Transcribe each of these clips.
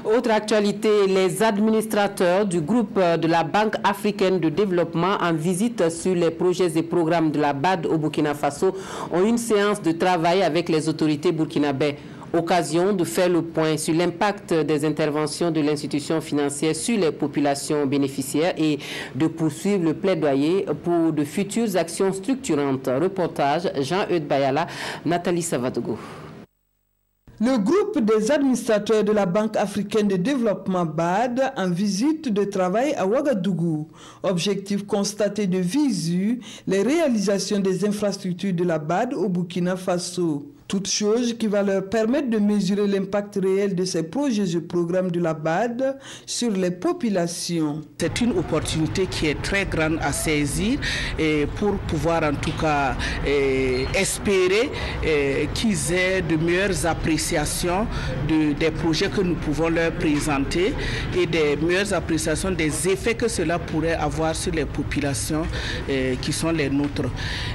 Autre actualité, les administrateurs du groupe de la Banque africaine de développement en visite sur les projets et programmes de la BAD au Burkina Faso ont une séance de travail avec les autorités burkinabées. Occasion de faire le point sur l'impact des interventions de l'institution financière sur les populations bénéficiaires et de poursuivre le plaidoyer pour de futures actions structurantes. Reportage Jean-Eudes Bayala, Nathalie Savadogo. Le groupe des administrateurs de la Banque africaine de développement BAD en visite de travail à Ouagadougou. Objectif constaté de visu, les réalisations des infrastructures de la BAD au Burkina Faso. Toute chose qui va leur permettre de mesurer l'impact réel de ces projets et programmes de la BAD sur les populations. C'est une opportunité qui est très grande à saisir pour pouvoir en tout cas espérer qu'ils aient de meilleures appréciations des projets que nous pouvons leur présenter et des meilleures appréciations des effets que cela pourrait avoir sur les populations qui sont les nôtres.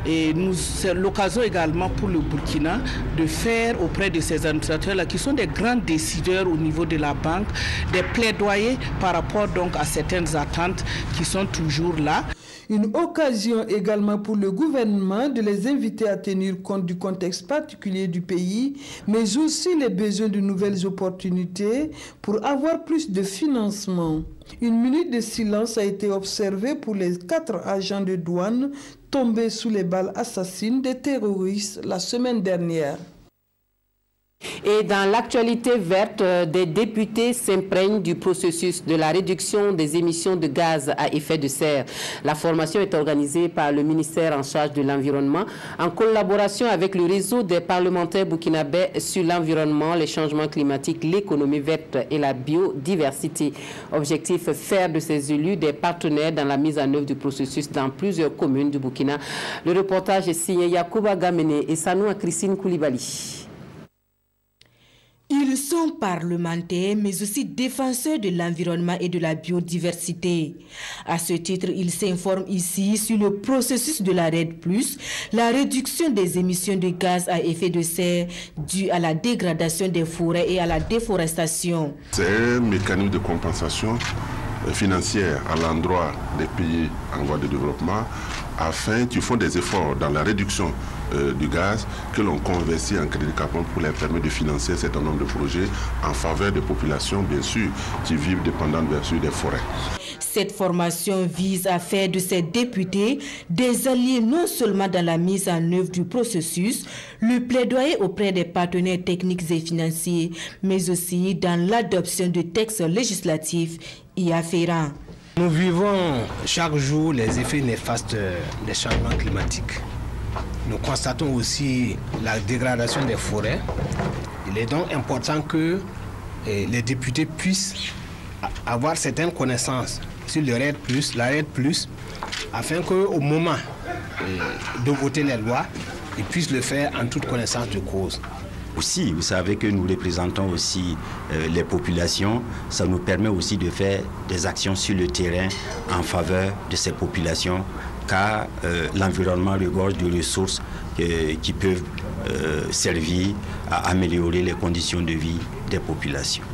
Et c'est l'occasion également pour le Burkina de faire auprès de ces administrateurs-là, qui sont des grands décideurs au niveau de la banque, des plaidoyers par rapport donc à certaines attentes qui sont toujours là. Une occasion également pour le gouvernement de les inviter à tenir compte du contexte particulier du pays, mais aussi les besoins de nouvelles opportunités pour avoir plus de financement. Une minute de silence a été observée pour les 4 agents de douane tombés sous les balles assassines des terroristes la semaine dernière. Et dans l'actualité verte, des députés s'imprègnent du processus de la réduction des émissions de gaz à effet de serre. La formation est organisée par le ministère en charge de l'environnement en collaboration avec le réseau des parlementaires burkinabés sur l'environnement, les changements climatiques, l'économie verte et la biodiversité. Objectif, faire de ces élus des partenaires dans la mise en œuvre du processus dans plusieurs communes du Burkina. Le reportage est signé Yacouba Gamene et Sanoua Christine Koulibaly. Ils sont parlementaires, mais aussi défenseurs de l'environnement et de la biodiversité. À ce titre, ils s'informent ici sur le processus de la RED+, la réduction des émissions de gaz à effet de serre due à la dégradation des forêts et à la déforestation. C'est un mécanisme de compensation financière à l'endroit des pays en voie de développement afin qu'ils font des efforts dans la réduction du gaz que l'on convertit en crédit carbone pour leur permettre de financer un certain nombre de projets en faveur des populations, bien sûr, qui vivent dépendantes bien sûr des forêts. Cette formation vise à faire de ces députés des alliés non seulement dans la mise en œuvre du processus, le plaidoyer auprès des partenaires techniques et financiers, mais aussi dans l'adoption de textes législatifs y afférents. Nous vivons chaque jour les effets néfastes des changements climatiques. Nous constatons aussi la dégradation des forêts. Il est donc important que les députés puissent avoir certaines connaissances sur le RED+, la RED+, afin qu'au moment de voter les lois, ils puissent le faire en toute connaissance de cause. Aussi, vous savez que nous représentons aussi les populations. Ça nous permet aussi de faire des actions sur le terrain en faveur de ces populations, car l'environnement regorge de ressources qui peuvent servir à améliorer les conditions de vie des populations.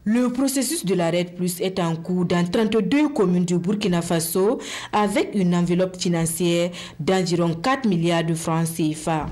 Le processus de la RED+ est en cours dans 32 communes du Burkina Faso avec une enveloppe financière d'environ 4 milliards de francs CFA.